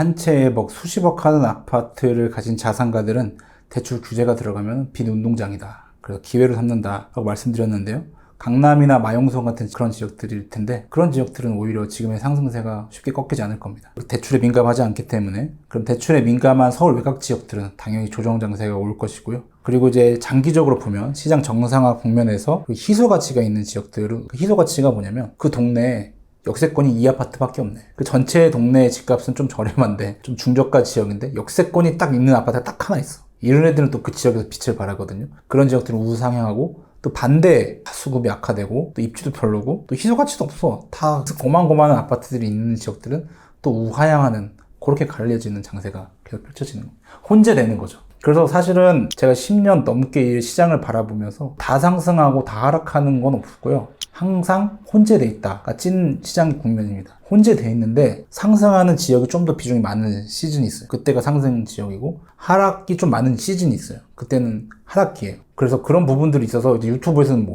한 채에 뭐 수십억 하는 아파트를 가진 자산가들은 대출 규제가 들어가면 빈 운동장이다. 그래서 기회로 삼는다라고 말씀드렸는데요. 강남이나 마용성 같은 그런 지역들일 텐데 그런 지역들은 오히려 지금의 상승세가 쉽게 꺾이지 않을 겁니다. 대출에 민감하지 않기 때문에 그럼 대출에 민감한 서울 외곽 지역들은 당연히 조정 장세가 올 것이고요. 그리고 이제 장기적으로 보면 시장 정상화 국면에서 그 희소 가치가 있는 지역들은 그 희소 가치가 뭐냐면 그 동네에 역세권이 이 아파트밖에 없네. 그 전체 동네 집값은 좀 저렴한데 좀 중저가 지역인데 역세권이 딱 있는 아파트가 딱 하나 있어. 이런 애들은 또 그 지역에서 빛을 발하거든요. 그런 지역들은 우상향하고 또 반대 수급이 악화되고 또 입지도 별로고 또 희소 가치도 없어. 다 고만고만한 아파트들이 있는 지역들은 또 우하향하는 그렇게 갈려지는 장세가 계속 펼쳐지는 거예요. 혼재되는 거죠. 그래서 사실은 제가 10년 넘게 이 시장을 바라보면서 다 상승하고 다 하락하는 건 없고요. 항상 혼재돼 있다가 찐 시장 국면입니다. 혼재돼 있는데 상승하는 지역이 좀 더 비중이 많은 시즌이 있어요. 그때가 상승 지역이고 하락이 좀 많은 시즌이 있어요. 그때는 하락기예요. 그래서 그런 부분들이 있어서 이제 유튜브에서는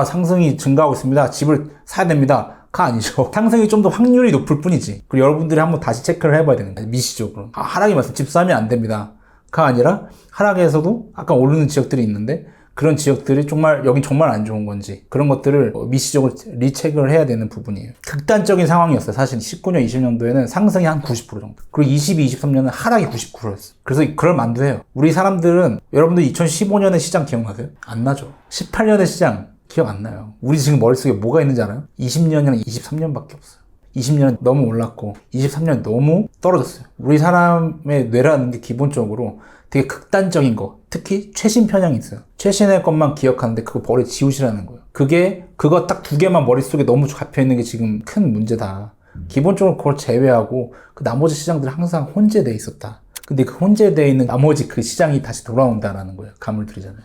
상승이 증가하고 있습니다. 집을 사야 됩니다. 가 아니죠. 상승이 좀 더 확률이 높을 뿐이지. 그리고 여러분들이 한번 다시 체크를 해봐야 되는 거예요. 미시적으로. 하락이 맞습니다. 집 사면 안 됩니다. 가 아니라 하락에서도 아까 오르는 지역들이 있는데 그런 지역들이 여긴 정말 안 좋은 건지 그런 것들을 미시적으로 리체크를 해야 되는 부분이에요. 극단적인 상황이었어요. 사실 19년, 20년도에는 상승이 한 90% 정도. 그리고 22, 23년은 하락이 90%였어요. 그래서 그럴 만도 해요. 우리 사람들은 여러분들 2015년의 시장 기억나세요? 안 나죠. 18년의 시장 기억 안 나요. 우리 지금 머릿속에 뭐가 있는지 알아요? 20년이랑 23년밖에 없어요. 20년 너무 올랐고 23년 너무 떨어졌어요. 우리 사람의 뇌라는 게 기본적으로 되게 극단적인 거, 특히 최신 편향이 있어요. 최신의 것만 기억하는데 그거 버려 지우시라는 거예요. 그거 딱 두 개만 머릿속에 너무 잡혀있는 게 지금 큰 문제다. 기본적으로 그걸 제외하고 그 나머지 시장들은 항상 혼재되어 있었다. 근데 그 혼재되어 있는 나머지 그 시장이 다시 돌아온다라는 거예요. 감을 들이잖아요.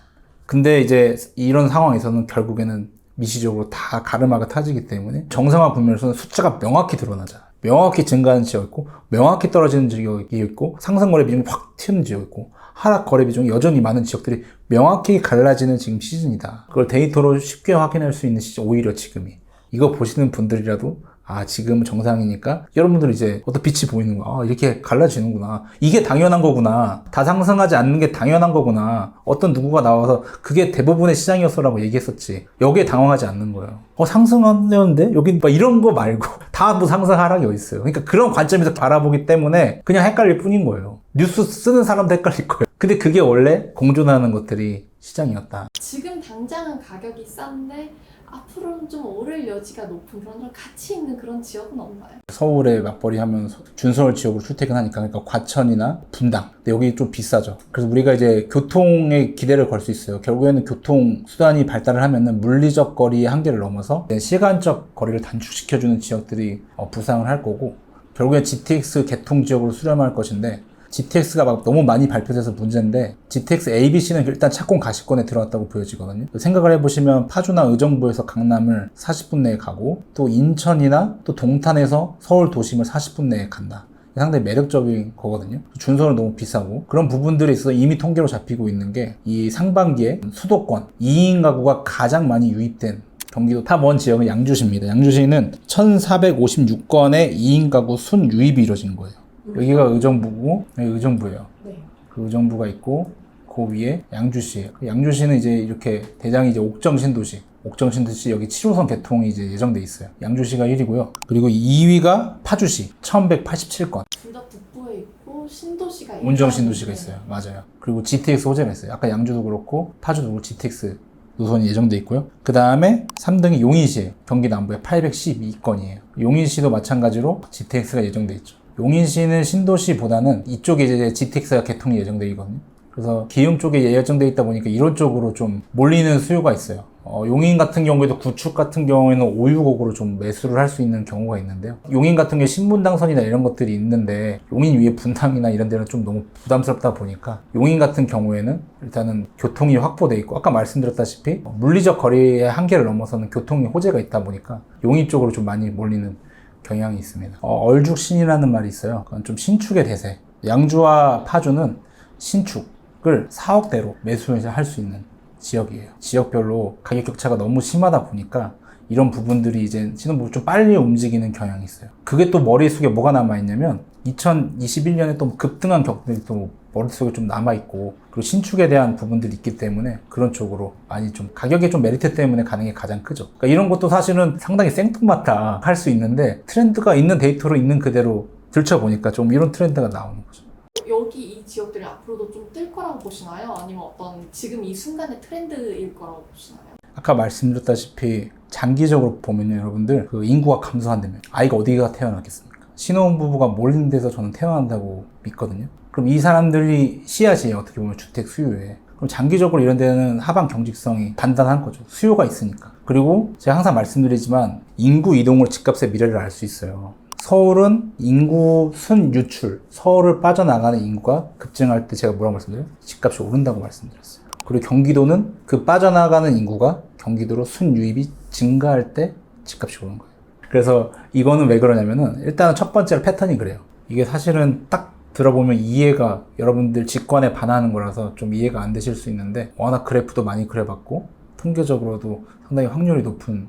근데 이제 이런 상황에서는 결국에는 미시적으로 다 가르마가 타지기 때문에 정상화 국면에서는 숫자가 명확히 드러나잖아요. 명확히 증가하는 지역이 있고 명확히 떨어지는 지역이 있고 상승 거래 비중이 확 튀는 지역이 있고 하락 거래 비중이 여전히 많은 지역들이 명확히 갈라지는 지금 시즌이다. 그걸 데이터로 쉽게 확인할 수 있는 시즌 오히려 지금이. 이거 보시는 분들이라도 지금은 정상이니까 여러분들 이제 어떤 빛이 보이는 거야. 이렇게 갈라지는구나. 이게 당연한 거구나. 다 상승하지 않는 게 당연한 거구나. 어떤 누구가 나와서 그게 대부분의 시장이었어라고 얘기했었지. 여기에 당황하지 않는 거예요. 상승하는데? 여기 이런 거 말고 다 상승 하락이 어딨어요. 그러니까 그런 관점에서 바라보기 때문에 그냥 헷갈릴 뿐인 거예요. 뉴스 쓰는 사람도 헷갈릴 거예요. 근데 그게 원래 공존하는 것들이 시장이었다. 지금 당장은 가격이 싼데 앞으로는 좀 오를 여지가 높은 그런 좀 가치 있는 그런 지역은 없나요? 서울에 맞벌이 하면서 준서울 지역으로 출퇴근하니까 그러니까 과천이나 분당. 근데 여기 좀 비싸죠. 그래서 우리가 이제 교통에 기대를 걸 수 있어요. 결국에는 교통 수단이 발달을 하면은 물리적 거리의 한계를 넘어서 시간적 거리를 단축시켜주는 지역들이 부상을 할 거고 결국엔 GTX 개통 지역으로 수렴할 것인데 GTX가 너무 많이 발표돼서 문제인데 GTX ABC는 일단 착공 가시권에 들어왔다고 보여지거든요. 생각을 해보시면 파주나 의정부에서 강남을 40분 내에 가고 또 인천이나 또 동탄에서 서울 도심을 40분 내에 간다. 상당히 매력적인 거거든요. 준서는 너무 비싸고 그런 부분들이 있어서 이미 통계로 잡히고 있는 게 이 상반기에 수도권 2인 가구가 가장 많이 유입된 경기도 탑1 지역은 양주시입니다. 양주시는 1456건의 2인 가구 순 유입이 이루어진 거예요. 여기가 의정부고, 여기 의정부예요. 네. 그 의정부가 있고, 그 위에 양주시예요. 양주시는 이제 이렇게 대장이 이제 옥정신도시. 옥정신도시 여기 7호선 개통이 이제 예정돼 있어요. 양주시가 1위고요. 그리고 2위가 파주시 1187건. 둘 다 북부에 있고 신도시가 있고 운정신도시가 있어요. 맞아요. 그리고 GTX 호재가 있어요. 아까 양주도 그렇고 파주도 그렇고 GTX 노선이 예정돼 있고요. 그 다음에 3등이 용인시 경기 남부에 812건이에요. 용인시도 마찬가지로 GTX가 예정돼 있죠. 용인시는 신도시보다는 이쪽에 이제 GTX가 개통이 예정돼 있거든요. 그래서 기흥 쪽에 예정돼 있다 보니까 이런 쪽으로 좀 몰리는 수요가 있어요. 용인 같은 경우에도 구축 같은 경우에는 560으로 좀 매수를 할 수 있는 경우가 있는데요. 용인 같은 게 신분당선이나 이런 것들이 있는데 용인 위에 분당이나 이런 데는 좀 너무 부담스럽다 보니까 용인 같은 경우에는 일단은 교통이 확보돼 있고 아까 말씀드렸다시피 물리적 거리의 한계를 넘어서는 교통이 호재가 있다 보니까 용인 쪽으로 좀 많이 몰리는 경향이 있습니다. 얼죽신이라는 말이 있어요. 그건 좀 신축의 대세. 양주와 파주는 신축을 4억대로 매수를 할 수 있는 지역이에요. 지역별로 가격 격차가 너무 심하다 보니까 이런 부분들이 이제 신혼부부 좀 빨리 움직이는 경향이 있어요. 그게 또 머릿속에 뭐가 남아있냐면 2021년에 또 급등한 격들이 또 머릿속에 좀 남아있고, 그리고 신축에 대한 부분들이 있기 때문에 그런 쪽으로 많이 좀 가격의 좀 메리트 때문에 가는 게 가장 크죠. 그러니까 이런 것도 사실은 상당히 생뚱맞다 할 수 있는데, 트렌드가 있는 데이터로 있는 그대로 들춰보니까 좀 이런 트렌드가 나오는 거죠. 여기 이 지역들이 앞으로도 좀 뜰 거라고 보시나요? 아니면 어떤 지금 이 순간의 트렌드일 거라고 보시나요? 아까 말씀드렸다시피 장기적으로 보면요, 여러분들 그 인구가 감소한다면 아이가 어디가 태어나겠습니까? 신혼부부가 몰리는 데서 저는 태어난다고 믿거든요. 그럼 이 사람들이 씨앗이에요, 어떻게 보면 주택 수요에. 그럼 장기적으로 이런 데는 하방 경직성이 단단한 거죠. 수요가 있으니까. 그리고 제가 항상 말씀드리지만 인구 이동으로 집값의 미래를 알 수 있어요. 서울은 인구 순유출, 서울을 빠져나가는 인구가 급증할 때 제가 뭐라고 말씀드려요? 집값이 오른다고 말씀드렸어요. 그리고 경기도는 그 빠져나가는 인구가 경기도로 순유입이 증가할 때 집값이 오른 거예요. 그래서 이거는 왜 그러냐면은 일단은 첫 번째로 패턴이 그래요. 이게 사실은 딱 들어보면 이해가, 여러분들 직관에 반하는 거라서 좀 이해가 안 되실 수 있는데, 워낙 그래프도 많이 그려봤고 통계적으로도 상당히 확률이 높은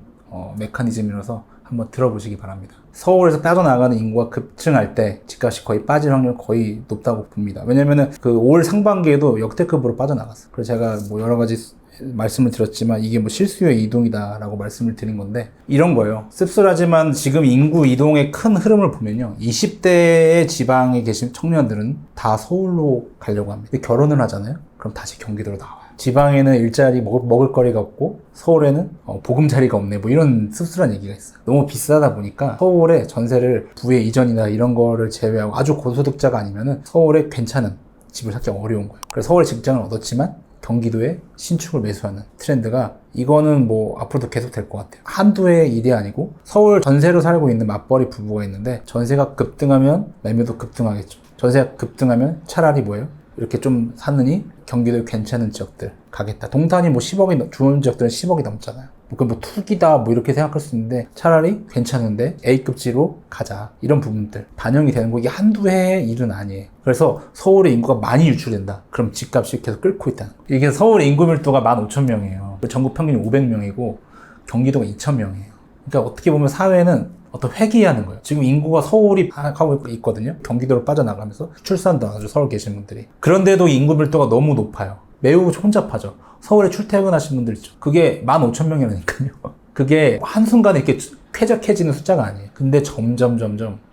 메커니즘이라서 한번 들어보시기 바랍니다. 서울에서 빠져나가는 인구가 급증할 때 집값이 거의 빠질 확률이 거의 높다고 봅니다. 왜냐면은 그 올 상반기에도 역대급으로 빠져나갔어요. 그래서 제가 뭐 여러 가지 말씀을 드렸지만 이게 뭐 실수요의 이동이다라고 말씀을 드린 건데, 이런 거예요. 씁쓸하지만 지금 인구 이동의 큰 흐름을 보면요, 20대의 지방에 계신 청년들은 다 서울로 가려고 합니다. 결혼을 하잖아요. 그럼 다시 경기도로 나와요. 지방에는 일자리 먹을 거리가 없고 서울에는 보금자리가 없네, 뭐 이런 씁쓸한 얘기가 있어요. 너무 비싸다 보니까 서울에 전세를 부의 이전이나 이런 거를 제외하고 아주 고소득자가 아니면은 서울에 괜찮은 집을 찾기 어려운 거예요. 그래서 서울에 직장을 얻었지만 경기도에 신축을 매수하는 트렌드가, 이거는 뭐 앞으로도 계속 될 것 같아요. 한두 해의 일이 아니고, 서울 전세로 살고 있는 맞벌이 부부가 있는데 전세가 급등하면 매매도 급등하겠죠. 전세가 급등하면 차라리 뭐예요? 이렇게 좀 사느니 경기도에 괜찮은 지역들 가겠다. 동탄이 뭐 10억이 좋은 지역들은 10억이 넘잖아요. 뭐 투기다 뭐 이렇게 생각할 수 있는데, 차라리 괜찮은데 A급지로 가자, 이런 부분들 반영이 되는 거. 이게 한두 해의 일은 아니에요. 그래서 서울의 인구가 많이 유출된다, 그럼 집값이 계속 끓고 있다는 거예요. 이게 서울의 인구 밀도가 15,000명이에요 전국 평균이 500명이고 경기도가 2,000명이에요 그러니까 어떻게 보면 사회는 어떤 회귀하는 거예요. 지금 인구가 서울이 하고 있거든요. 경기도로 빠져나가면서 출산도 안 하죠, 서울 계신 분들이. 그런데도 인구 밀도가 너무 높아요. 매우 혼잡하죠. 서울에 출퇴근하신 분들 있죠. 그게 15,000명이라니까요. 그게 한순간에 이렇게 쾌적해지는 숫자가 아니에요. 근데 점점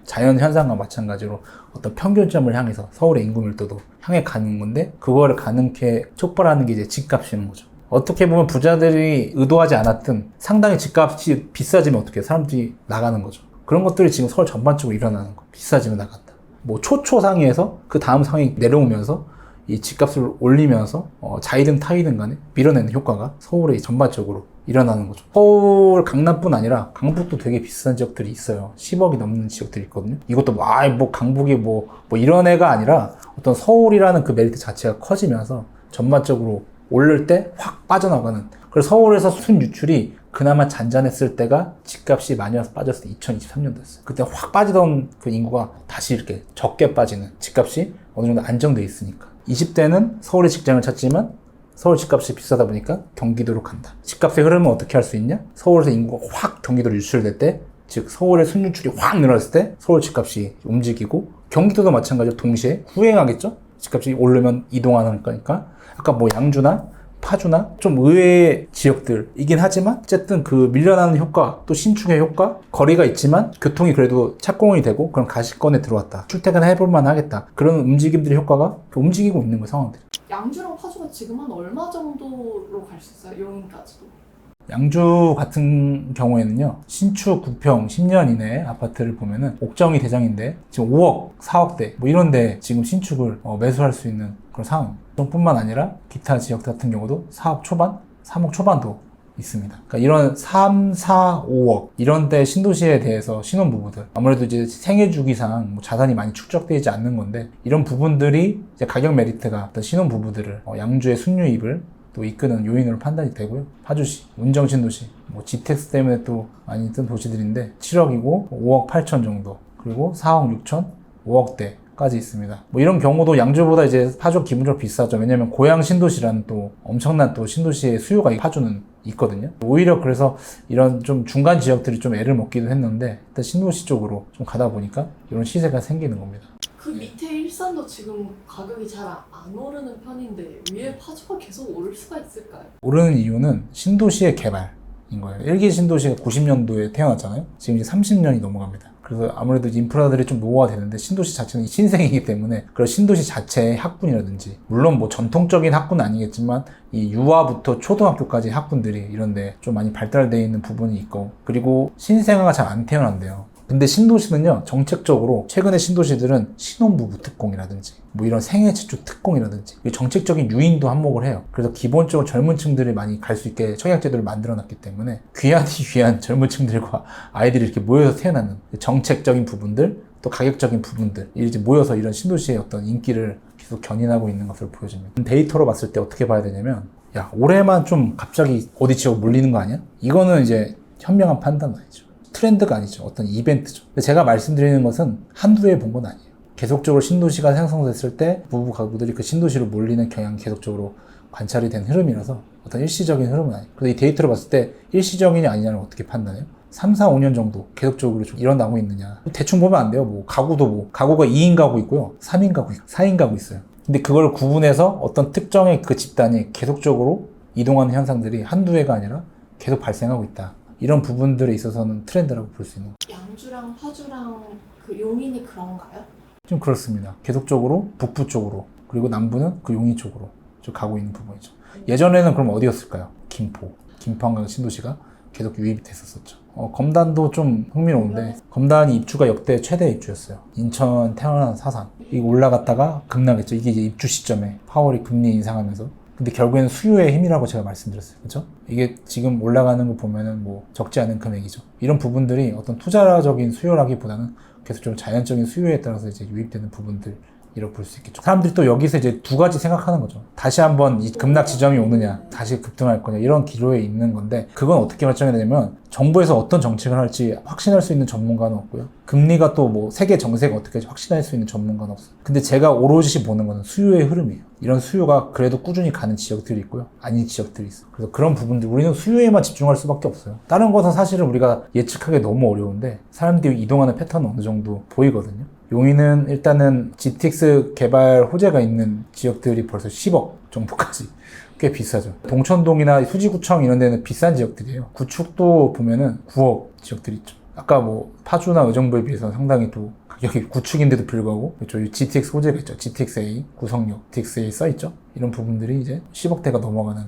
자연 현상과 마찬가지로 어떤 평균점을 향해서 서울의 인구 밀도도 향해 가는 건데, 그거를 가능케 촉발하는 게 이제 집값이는 거죠. 어떻게 보면 부자들이 의도하지 않았든 상당히 집값이 비싸지면 어떻게 해요? 사람들이 나가는 거죠. 그런 것들이 지금 서울 전반적으로 일어나는 거. 비싸지면 나간다. 뭐 초초 상위에서 그 다음 상위 내려오면서 이 집값을 올리면서 자이든 타이든 간에 밀어내는 효과가 서울에 전반적으로 일어나는 거죠. 서울 강남뿐 아니라 강북도 되게 비싼 지역들이 있어요. 10억이 넘는 지역들이 있거든요. 이것도 뭐 강북이 뭐 이런 애가 아니라 어떤 서울이라는 그 메리트 자체가 커지면서 전반적으로 오를 때 확 빠져나가는. 그래서 서울에서 순유출이 그나마 잔잔했을 때가 집값이 많이 와서 빠졌을 때 2023년도였어요. 그때 확 빠지던 그 인구가 다시 이렇게 적게 빠지는, 집값이 어느 정도 안정돼 있으니까. 20대는 서울에 직장을 찾지만 서울 집값이 비싸다 보니까 경기도로 간다. 집값의 흐름은 어떻게 할 수 있냐? 서울에서 인구가 확 경기도로 유출될 때, 즉 서울의 순유출이 확 늘어났을 때 서울 집값이 움직이고, 경기도도 마찬가지로 동시에 후행하겠죠? 집값이 오르면 이동하는 거니까. 아까 뭐 양주나 파주나 좀 의외의 지역들이긴 하지만 어쨌든 그 밀려나는 효과, 또 신축의 효과, 거리가 있지만 교통이 그래도 착공이 되고 그럼 가시권에 들어왔다, 출퇴근 해볼만 하겠다, 그런 움직임들의 효과가 움직이고 있는 거 상황들. 양주랑 파주가 지금 한 얼마 정도로 갈 수 있어요? 용인까지도? 양주 같은 경우에는요, 신축 9평 10년 이내 아파트를 보면은 옥정이 대장인데 지금 5억, 4억대 뭐 이런데 지금 신축을 매수할 수 있는 그런 상황입니다. 뿐만 아니라 기타 지역 같은 경우도 4억 초반, 3억 초반도 있습니다. 그러니까 이런 3, 4, 5억 이런 데 신도시에 대해서 신혼부부들, 아무래도 이제 생애 주기상 뭐 자산이 많이 축적되지 않는 건데, 이런 부분들이 이제 가격 메리트가 어떤 신혼부부들을 양주의 순유입을 또 이끄는 요인으로 판단이 되고요. 파주시, 운정신도시, 뭐 GTX 때문에 또 많이 뜬 도시들인데 7억이고 5억 8천 정도, 그리고 4억 6천, 5억대까지 있습니다. 뭐 이런 경우도 양주보다 이제 파주가 기본적으로 비싸죠. 왜냐면 고양 신도시라는 또 엄청난 또 신도시의 수요가 파주는 있거든요. 오히려 그래서 이런 좀 중간 지역들이 좀 애를 먹기도 했는데 일단 신도시 쪽으로 좀 가다 보니까 이런 시세가 생기는 겁니다. 그 밑에 일산도 지금 가격이 잘 안 오르는 편인데 위에 파주가 계속 오를 수가 있을까요? 오르는 이유는 신도시의 개발인 거예요. 1기 신도시가 90년도에 태어났잖아요. 지금 이제 30년이 넘어갑니다. 그래서 아무래도 인프라들이 좀 노후화 되는데 신도시 자체는 신생이기 때문에 그런 신도시 자체의 학군이라든지 물론 뭐 전통적인 학군은 아니겠지만 이 유아부터 초등학교까지 학군들이 이런데 좀 많이 발달되어 있는 부분이 있고 그리고 신생아가 잘 안 태어난대요. 근데 신도시는요 정책적으로 최근에 신도시들은 신혼부부 특공이라든지 뭐 이런 생애 최초 특공이라든지 정책적인 유인도 한몫을 해요. 그래서 기본적으로 젊은 층들이 많이 갈 수 있게 청약제도를 만들어 놨기 때문에 귀하디 귀한 젊은 층들과 아이들이 이렇게 모여서 태어나는 정책적인 부분들 또 가격적인 부분들 이제 모여서 이런 신도시의 어떤 인기를 계속 견인하고 있는 것으로 보여집니다. 데이터로 봤을 때 어떻게 봐야 되냐면 야 올해만 좀 갑자기 어디 지역 몰리는 거 아니야? 이거는 이제 현명한 판단 아니죠. 트렌드가 아니죠. 어떤 이벤트죠. 근데 제가 말씀드리는 것은 한두 해 본 건 아니에요. 계속적으로 신도시가 생성됐을 때 부부 가구들이 그 신도시로 몰리는 경향이 계속적으로 관찰이 된 흐름이라서 어떤 일시적인 흐름은 아니에요. 그래서 이 데이터를 봤을 때 일시적이냐 아니냐를 어떻게 판단해요? 3, 4, 5년 정도 계속적으로 좀 일어나고 있느냐. 대충 보면 안 돼요. 뭐 가구가 2인 가구 있고요. 3인 가구 있고 4인 가구 있어요. 근데 그걸 구분해서 어떤 특정의 그 집단이 계속적으로 이동하는 현상들이 한두 해가 아니라 계속 발생하고 있다. 이런 부분들에 있어서는 트렌드라고 볼 수 있는 거죠. 양주랑 파주랑 그 용인이 그런가요? 좀 그렇습니다. 계속적으로 북부 쪽으로 그리고 남부는 그 용인 쪽으로 좀 가고 있는 부분이죠. 예전에는 그럼 어디였을까요? 김포 신도시가 계속 유입이 됐었죠. 검단도 좀 흥미로운데 검단이 입주가 역대 최대 입주였어요. 인천, 태어난 사상 이거 올라갔다가 급락했죠. 이게 이제 입주 시점에 파월이 금리 인상하면서 근데 결국에는 수요의 힘이라고 제가 말씀드렸어요. 그렇죠? 이게 지금 올라가는 거 보면은 뭐 적지 않은 금액이죠. 이런 부분들이 어떤 투자적인 수요라기보다는 계속 좀 자연적인 수요에 따라서 이제 유입되는 부분들이라고 볼 수 있겠죠. 사람들이 또 여기서 이제 두 가지 생각하는 거죠. 다시 한번 이 급락 지점이 오느냐, 다시 급등할 거냐 이런 기로에 있는 건데 그건 어떻게 결정해야 되냐면 정부에서 어떤 정책을 할지 확신할 수 있는 전문가는 없고요. 금리가 또 뭐 세계 정세가 어떻게 확신할 수 있는 전문가는 없어요. 근데 제가 오롯이 보는 거는 수요의 흐름이에요. 이런 수요가 그래도 꾸준히 가는 지역들이 있고요. 아닌 지역들이 있어요. 그래서 그런 부분들 우리는 수요에만 집중할 수밖에 없어요. 다른 것은 사실은 우리가 예측하기 너무 어려운데 사람들이 이동하는 패턴은 어느 정도 보이거든요. 용인은 일단은 GTX 개발 호재가 있는 지역들이 벌써 10억 정도까지 꽤 비싸죠. 동천동이나 수지구청 이런 데는 비싼 지역들이에요. 구축도 보면은 9억 지역들이 있죠. 아까 뭐 파주나 의정부에 비해서는 상당히 또 가격이 구축인데도 불구하고 저희 GTX 호재가 있죠. GTX-A 구성력 GTX-A 써있죠. 이런 부분들이 이제 10억대가 넘어가는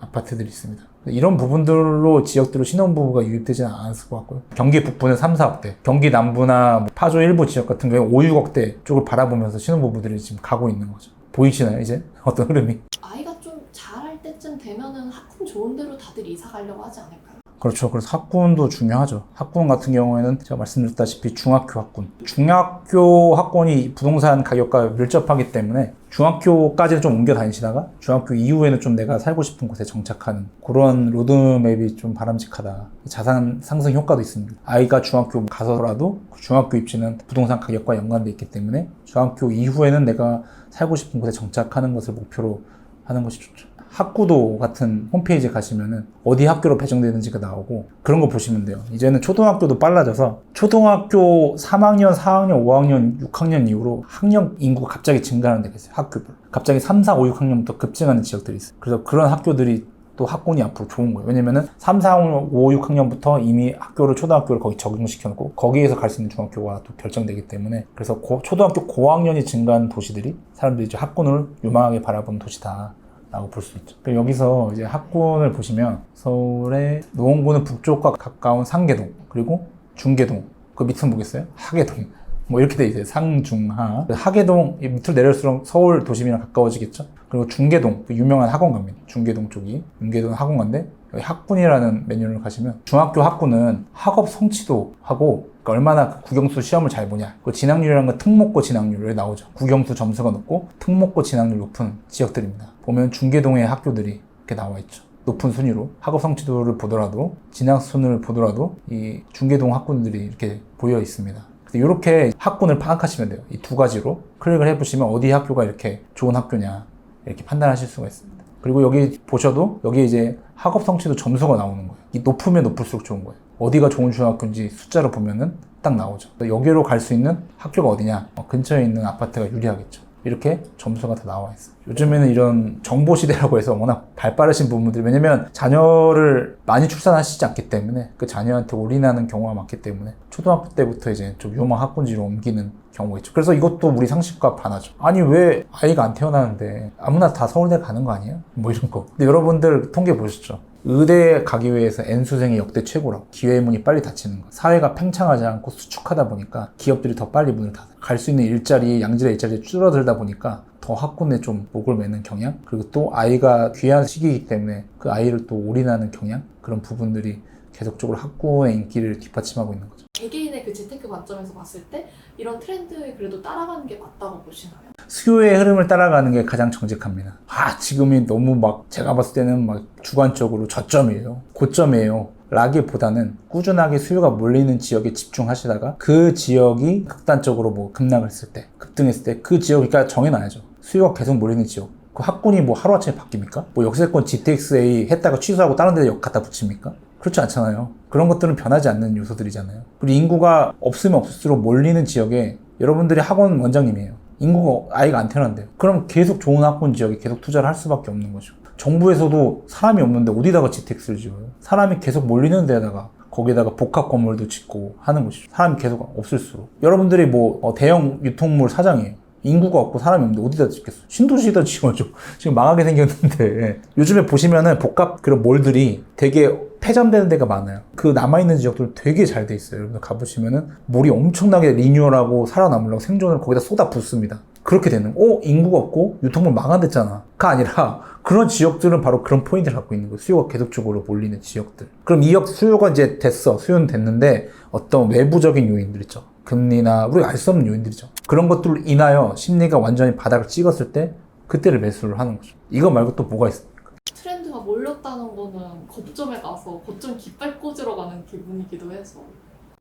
아파트들이 있습니다. 이런 부분들로 지역들로 신혼부부가 유입되지는 않았을 것 같고요. 경기 북부는 3, 4억대, 경기 남부나 파주 일부 지역 같은 경우에 5, 6억대 쪽을 바라보면서 신혼부부들이 지금 가고 있는 거죠. 보이시나요 이제? 어떤 흐름이? 아이가 좀 자랄 때쯤 되면은 학군 좋은 데로 다들 이사 가려고 하지 않을까요? 그렇죠. 그래서 학군도 중요하죠. 학군 같은 경우에는 제가 말씀드렸다시피 중학교 학군. 중학교 학군이 부동산 가격과 밀접하기 때문에 중학교까지는 좀 옮겨 다니시다가 중학교 이후에는 좀 내가 살고 싶은 곳에 정착하는 그런 로드맵이 좀 바람직하다. 자산 상승 효과도 있습니다. 아이가 중학교 가서라도 중학교 입시는 부동산 가격과 연관되어 있기 때문에 중학교 이후에는 내가 살고 싶은 곳에 정착하는 것을 목표로 하는 것이 좋죠. 학구도 같은 홈페이지에 가시면은 어디 학교로 배정되는지가 나오고 그런 거 보시면 돼요. 이제는 초등학교도 빨라져서 초등학교 3학년, 4학년, 5학년, 6학년 이후로 학령 인구가 갑자기 증가하는 데가 있어요. 학교별. 갑자기 3, 4, 5, 6학년부터 급증하는 지역들이 있어요. 그래서 그런 학교들이 또 학군이 앞으로 좋은 거예요. 왜냐면은 3, 4, 5, 6학년부터 이미 초등학교를 거기 적용시켜놓고 거기에서 갈 수 있는 중학교가 또 결정되기 때문에 그래서 초등학교 고학년이 증가한 도시들이 사람들이 이제 학군을 유망하게 바라보는 도시다. 라고 볼 수 있죠. 여기서 이제 학군을 보시면 서울의 노원구는 북쪽과 가까운 상계동 그리고 중계동 그 밑은 뭐겠어요? 하계동 뭐 이렇게 돼 있어요. 상중하 하계동 밑으로 내릴수록 서울 도심이랑 가까워지겠죠. 그리고 중계동 그 유명한 학원가입니다. 중계동 쪽이 중계동 학원가인데 여기 학군이라는 메뉴를 가시면 중학교 학군은 학업 성취도 하고 그러니까 얼마나 국영수 시험을 잘 보냐 그 진학률이라는 건 특목고 진학률에 나오죠. 국영수 점수가 높고 특목고 진학률 높은 지역들입니다. 보면 중계동의 학교들이 이렇게 나와 있죠. 높은 순위로 학업 성취도를 보더라도 진학 순을 보더라도 이 중계동 학군들이 이렇게 보여 있습니다. 이렇게 학군을 파악하시면 돼요. 이 두 가지로 클릭을 해보시면 어디 학교가 이렇게 좋은 학교냐 이렇게 판단하실 수가 있습니다. 그리고 여기 보셔도 여기 이제 학업 성취도 점수가 나오는 거예요. 이 높으면 높을수록 좋은 거예요. 어디가 좋은 중학교인지 숫자로 보면은 딱 나오죠. 여기로 갈 수 있는 학교가 어디냐? 근처에 있는 아파트가 유리하겠죠. 이렇게 점수가 다 나와 있어요. 요즘에는 이런 정보 시대라고 해서 워낙 발빠르신 부분들이, 왜냐면 자녀를 많이 출산하시지 않기 때문에 그 자녀한테 올인하는 경우가 많기 때문에 초등학교 때부터 이제 좀 유망 학군지로 옮기는 경우가 있죠. 그래서 이것도 우리 상식과 반하죠. 아니 왜 아이가 안 태어나는데 아무나 다 서울대 가는 거 아니에요? 뭐 이런 거. 근데 여러분들 통계 보셨죠? 의대에 가기 위해서 N수생이 역대 최고라고. 기회의 문이 빨리 닫히는 거. 사회가 팽창하지 않고 수축하다 보니까 기업들이 더 빨리 문을 닫아요. 갈 수 있는 일자리, 양질의 일자리가 줄어들다 보니까 더 학군에 좀 목을 매는 경향, 그리고 또 아이가 귀한 시기이기 때문에 그 아이를 또 올인하는 경향, 그런 부분들이 계속적으로 학군의 인기를 뒷받침하고 있는 거죠. 개개인의 그 재테크 관점에서 봤을 때 이런 트렌드에 그래도 따라가는 게 맞다고 보시나요? 수요의 흐름을 따라가는 게 가장 정직합니다. 지금이 너무 막 제가 봤을 때는 막 주관적으로 저점이에요, 고점이에요 라기보다는 꾸준하게 수요가 몰리는 지역에 집중하시다가 그 지역이 극단적으로 뭐 급락을 했을 때, 급등했을 때 그 지역, 그러니까 정해놔야죠. 수요가 계속 몰리는 지역. 그 학군이 뭐 하루아침에 바뀝니까? 뭐 역세권 GTX-A 했다가 취소하고 다른 데 갖다 붙입니까? 그렇지 않잖아요. 그런 것들은 변하지 않는 요소들이잖아요. 그리고 인구가 없으면 없을수록 몰리는 지역에 여러분들이 학원 원장님이에요. 인구가 아이가 안 태어난대요. 그럼 계속 좋은 학군 지역에 계속 투자를 할 수밖에 없는 거죠. 정부에서도 사람이 없는데 어디다가 GTX를 지어요? 사람이 계속 몰리는 데다가 거기다가 복합 건물도 짓고 하는 것이죠. 사람이 계속 없을수록. 여러분들이 뭐 대형 유통물 사장이에요. 인구가 없고 사람이 없는데 어디다 짓겠어? 신도시에다 지어줘. 지금 망하게 생겼는데. 요즘에 보시면은 복합 그런 몰들이 되게 폐점되는 데가 많아요. 그 남아있는 지역들 되게 잘 돼 있어요. 여러분들 가보시면은 몰이 엄청나게 리뉴얼하고 살아남으려고 생존을 거기다 쏟아 붓습니다. 그렇게 되는, 인구가 없고 유통물 망한댔잖아 가 아니라 그런 지역들은 바로 그런 포인트를 갖고 있는 거예요. 수요가 계속적으로 몰리는 지역들. 그럼 이 수요가 이제 수요는 됐는데 어떤 외부적인 요인들 있죠. 금리나 우리가 알 수 없는 요인들이죠. 그런 것들로 인하여 심리가 완전히 바닥을 찍었을 때 그때를 매수를 하는 거죠. 이거 말고 또 뭐가 있습니까? 트렌드가 몰렸다는 거는 거점에 가서 거점 깃발 꽂으러 가는 기분이기도 해서.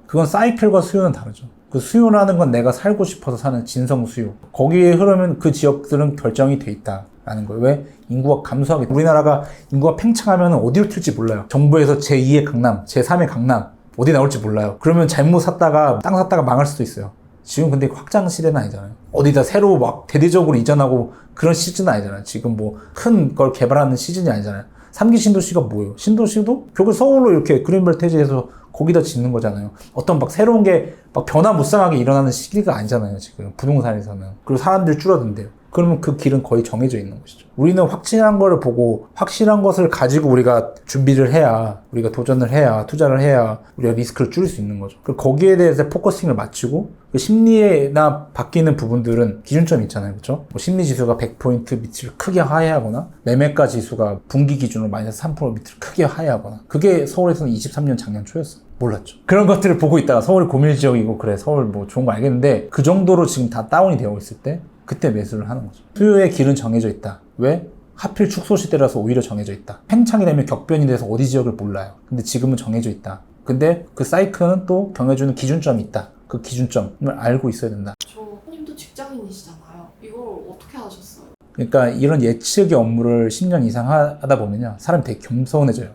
그건 사이클과 수요는 다르죠. 그 수요라는 건 내가 살고 싶어서 사는 진성 수요. 거기에 흐르면 그 지역들은 결정이 돼 있다라는 거예요. 왜? 인구가 감소하게. 우리나라가 인구가 팽창하면 어디로 튈지 몰라요. 정부에서 제2의 강남, 제3의 강남 어디 나올지 몰라요. 그러면 잘못 샀다가 땅 샀다가 망할 수도 있어요. 지금 근데 확장 시대는 아니잖아요. 어디다 새로 막 대대적으로 이전하고 그런 시즌은 아니잖아요. 지금 뭐 큰 걸 개발하는 시즌이 아니잖아요. 3기 신도시가 뭐예요? 신도시도 결국 서울로 이렇게 그린벨트 해제해서 거기다 짓는 거잖아요. 어떤 막 새로운 게 막 변화무쌍하게 일어나는 시기가 아니잖아요. 지금 부동산에서는. 그리고 사람들이 줄어든대요. 그러면 그 길은 거의 정해져 있는 것이죠. 우리는 확실한 거를 보고 확실한 것을 가지고 우리가 준비를 해야, 우리가 도전을 해야, 투자를 해야 우리가 리스크를 줄일 수 있는 거죠. 그리고 거기에 대해서 포커싱을 맞추고 그 심리나 바뀌는 부분들은 기준점이 있잖아요. 그렇죠? 뭐 심리 지수가 100포인트 밑을 크게 하회하거나 매매가 지수가 분기 기준으로 마이너스 3% 밑을 크게 하회하거나, 그게 서울에서는 23년 작년 초였어요. 몰랐죠. 그런 것들을 보고 있다가 서울 고밀 지역이고 그래 서울 뭐 좋은 거 알겠는데 그 정도로 지금 다 다운이 되어 있을 때 그때 매수를 하는 거죠. 수요의 길은 정해져 있다. 왜? 하필 축소 시대라서 오히려 정해져 있다. 팽창이 되면 격변이 돼서 어디 지역을 몰라요. 근데 지금은 정해져 있다. 근데 그 사이클은 또 정해주는 기준점이 있다. 그 기준점을 알고 있어야 된다. 형님도 직장인이시잖아요. 이걸 어떻게 하셨어요? 그러니까 이런 예측의 업무를 10년 이상 하다 보면요, 사람이 되게 겸손해져요.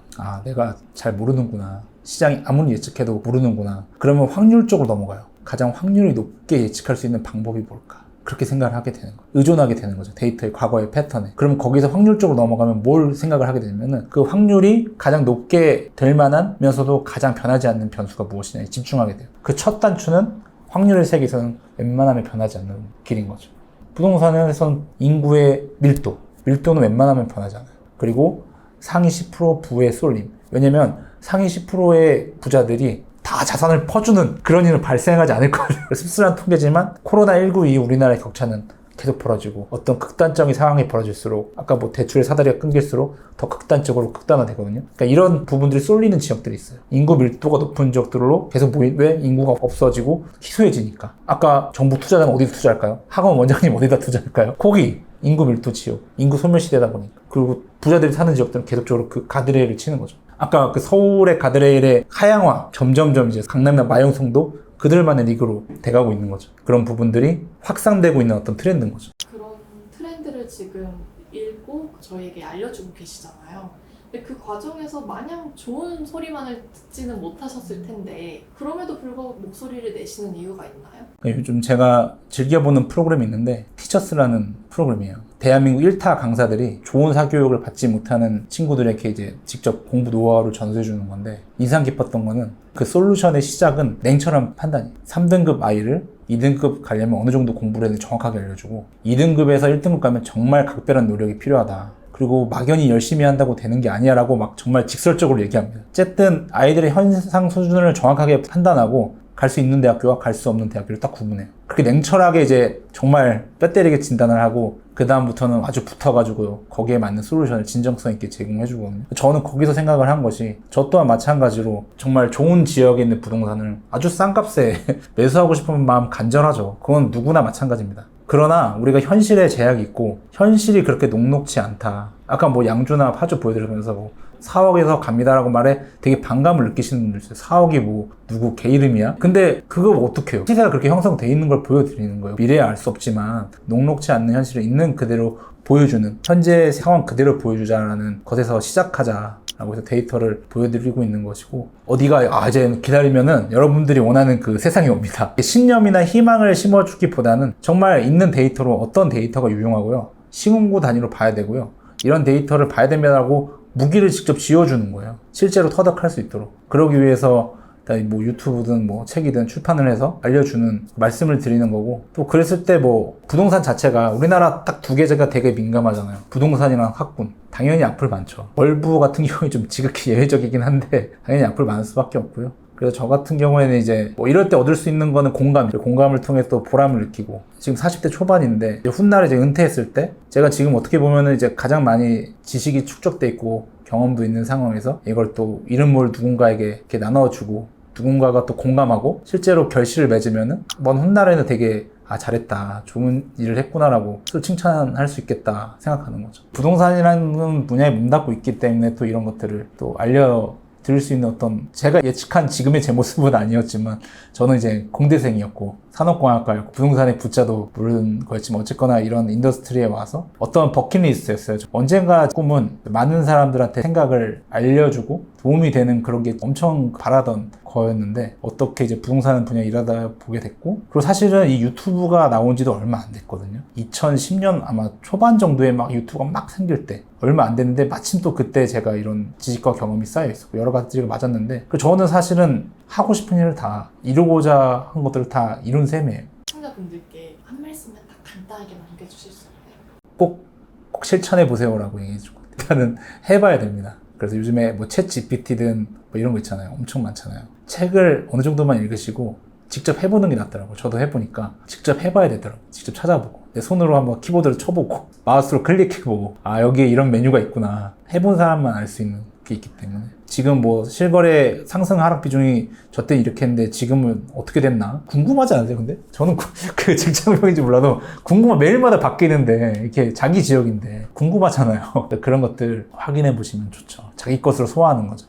내가 잘 모르는구나. 시장이 아무리 예측해도 모르는구나. 그러면 확률 쪽으로 넘어가요. 가장 확률이 높게 예측할 수 있는 방법이 뭘까? 그렇게 생각을 하게 되는 거예요. 의존하게 되는 거죠. 데이터의 과거의 패턴에. 그러면 거기서 확률 쪽으로 넘어가면 뭘 생각을 하게 되냐면은 그 확률이 가장 높게 될 만하면서도 가장 변하지 않는 변수가 무엇이냐에 집중하게 돼요. 그 첫 단추는 확률의 세계에서는 웬만하면 변하지 않는 길인 거죠. 부동산에서는 인구의 밀도는 웬만하면 변하지 않아요. 그리고 상위 10% 부의 쏠림. 왜냐면 상위 10%의 부자들이 다 자산을 퍼주는 그런 일은 발생하지 않을 거예요. 씁쓸한 통계지만 코로나19 이후 우리나라의 격차는 계속 벌어지고 어떤 극단적인 상황이 벌어질수록 아까 뭐 대출의 사다리가 끊길수록 더 극단적으로 극단화되거든요. 그러니까 이런 부분들이 쏠리는 지역들이 있어요. 인구 밀도가 높은 지역들로 계속 왜? 인구가 없어지고 희소해지니까. 아까 정부 투자자는 어디서 투자할까요? 학원 원장님 어디다 투자할까요? 거기 인구 밀도 지역, 인구 소멸시대다 보니까. 그리고 부자들이 사는 지역들은 계속적으로 그 가드레일을 치는 거죠. 아까 그 서울의 가드레일의 하향화, 점점점 이제 강남이나 마용성도 그들만의 리그로 돼가고 있는 거죠. 그런 부분들이 확산되고 있는 어떤 트렌드인 거죠. 그런 트렌드를 지금 읽고 저희에게 알려주고 계시잖아요. 근데 그 과정에서 마냥 좋은 소리만을 듣지는 못하셨을 텐데 그럼에도 불구하고 목소리를 내시는 이유가 있나요? 요즘 제가 즐겨보는 프로그램이 있는데 티처스라는 프로그램이에요. 대한민국 1타 강사들이 좋은 사교육을 받지 못하는 친구들에게 이제 직접 공부 노하우를 전수해 주는 건데, 인상 깊었던 거는 그 솔루션의 시작은 냉철한 판단이에요. 3등급 아이를 2등급 가려면 어느 정도 공부를 해야 정확하게 알려주고, 2등급에서 1등급 가면 정말 각별한 노력이 필요하다. 그리고 막연히 열심히 한다고 되는 게 아니야 라고 막 정말 직설적으로 얘기합니다. 어쨌든 아이들의 현상 수준을 정확하게 판단하고 갈 수 있는 대학교와 갈 수 없는 대학교를 딱 구분해요. 그렇게 냉철하게 이제 정말 뼈 때리게 진단을 하고 그 다음부터는 아주 붙어가지고 거기에 맞는 솔루션을 진정성 있게 제공해주거든요. 저는 거기서 생각을 한 것이, 저 또한 마찬가지로 정말 좋은 지역에 있는 부동산을 아주 싼 값에 매수하고 싶은 마음 간절하죠. 그건 누구나 마찬가지입니다. 그러나 우리가 현실에 제약이 있고 현실이 그렇게 녹록지 않다. 아까 뭐 양주나 파주 보여드리면서 뭐 4억에서 갑니다라고 말해 되게 반감을 느끼시는 분들 있어요. 4억이 뭐 누구 개 이름이야? 근데 그거 어떡해요? 시세가 그렇게 형성돼 있는 걸 보여드리는 거예요. 미래에 알 수 없지만 녹록지 않는 현실을 있는 그대로 보여주는, 현재 상황 그대로 보여주자라는 것에서 시작하자라고 해서 데이터를 보여드리고 있는 것이고, 어디가 이제 기다리면은 여러분들이 원하는 그 세상이 옵니다. 신념이나 희망을 심어주기보다는 정말 있는 데이터로 어떤 데이터가 유용하고요, 시공구 단위로 봐야 되고요, 이런 데이터를 봐야 됩니다라고 무기를 직접 지어주는 거예요. 실제로 터득할 수 있도록. 그러기 위해서 뭐 유튜브든 뭐 책이든 출판을 해서 알려주는, 말씀을 드리는 거고, 또 그랬을 때 뭐 부동산 자체가 우리나라 딱 두 개가 되게 민감하잖아요. 부동산이랑 학군. 당연히 악플 많죠. 월부 같은 경우에 좀 지극히 예외적이긴 한데 당연히 악플 많을 수밖에 없고요. 그래서 저 같은 경우에는 이제 뭐 이럴 때 얻을 수 있는 거는 공감을 통해 또 보람을 느끼고, 지금 40대 초반인데 이제 훗날에 이제 은퇴했을 때 제가 지금 어떻게 보면은 이제 가장 많이 지식이 축적돼 있고 경험도 있는 상황에서 이걸 또 잃은 뭘 누군가에게 이렇게 나눠주고, 누군가가 또 공감하고 실제로 결실을 맺으면은 먼 훗날에는 되게 잘했다, 좋은 일을 했구나라고 또 칭찬할 수 있겠다 생각하는 거죠. 부동산이라는 분야에 문 닫고 있기 때문에 또 이런 것들을 또 드릴 수 있는, 어떤 제가 예측한 지금의 제 모습은 아니었지만, 저는 이제 공대생이었고 산업공학과였고 부동산의 부자도 모르는 거였지만 어쨌거나 이런 인더스트리에 와서 어떤 버킷리스트였어요. 언젠가 꿈은 많은 사람들한테 생각을 알려주고 도움이 되는 그런 게 엄청 바라던 거였는데, 어떻게 이제 부동산 분야에 일하다 보게 됐고, 그리고 사실은 이 유튜브가 나온 지도 얼마 안 됐거든요. 2010년 아마 초반 정도에 막 유튜브가 막 생길 때 얼마 안 됐는데, 마침 또 그때 제가 이런 지식과 경험이 쌓여 있었고 여러 가지가 맞았는데, 저는 사실은 하고 싶은 일을 다 이루고자 한 것들을 다 이룬 셈이에요. 시청자분들께 한 말씀만 딱 간단하게 남겨주실 수 있나요? 꼭 실천해 보세요라고 얘기해주고, 일단은 해봐야 됩니다. 그래서 요즘에 뭐 챗 GPT든 뭐 이런 거 있잖아요. 엄청 많잖아요. 책을 어느 정도만 읽으시고 직접 해보는 게 낫더라고요. 저도 해보니까 직접 해봐야 되더라고요. 직접 찾아보고 내 손으로 한번 키보드를 쳐보고 마우스로 클릭해보고, 여기에 이런 메뉴가 있구나, 해본 사람만 알 수 있는 게 있기 때문에. 지금 뭐 실거래 상승 하락 비중이 저때 이렇게 했는데 지금은 어떻게 됐나 궁금하지 않으세요? 근데 저는 그 직장병인지 몰라도 매일마다 바뀌는데, 이렇게 자기 지역인데 궁금하잖아요. 그런 것들 확인해 보시면 좋죠. 자기 것으로 소화하는 거죠.